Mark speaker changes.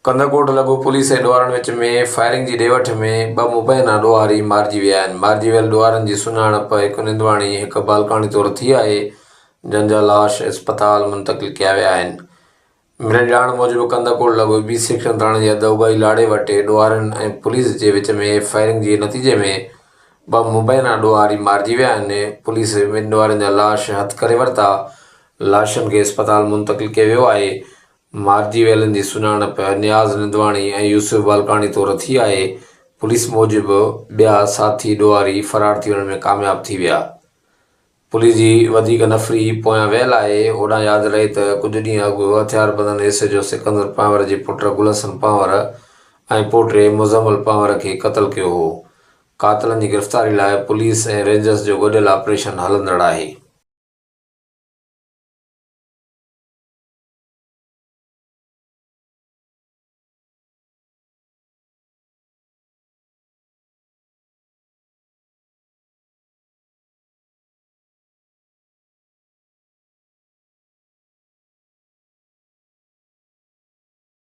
Speaker 1: कंदकोट लगो पुलिस ऐं ॾोहारनि विच में फायरिंग जी ॾे वठ में ॿ मुबैना ॾोहारी मारिजी विया आहिनि। मारिजी वियल ॾोहारनि जी सुञाणप हिकु निंदवाणी हिकु बालकाणी तौरु थी आहे, जंहिं जा लाश इस्पताल मुंतक़िल कया विया आहिनि। मिलियल ॼाण मूजिबि कंदकोट लगो बी सेक्शन थाणे जे हद उगाई लाड़े वटि ॾोहारनि ऐं पुलिस जे विच में फायरिंग जे नतीजे में ॿ मुबैना ॾोहारी मारिजी विया आहिनि। पुलिस ॿिनि ॾोहारनि जा लाश हथु करे वरिता। लाशनि खे इस्पताल मुंतक़िल कयो वियो आहे। मारिजी वियलनि जी सुञाणप नियाज़ निंदवाणी ऐं यूसुफ बालकाणी तौरु थी आहे। पुलिस मूजिबि ॿिया साथी ॾोहारी फ़रार थी वञण में कामयाबु थी विया। पुलिस जी वधीक नफ़री पोयां वियल आहे। होॾां यादि रहे त कुझु ॾींहं अॻु हथियारबंद एसएचओ सिकंदर पांवर जे पुट गुलशन पांवर ऐं पोटे मुज़म्मल पांवर खे क़तलु कयो हो। क़ातिलनि जी गिरफ़्तारी लाइ पुलिस ऐं रेंजर्स जो गॾियल ऑपरेशन हलंदड़ आहे।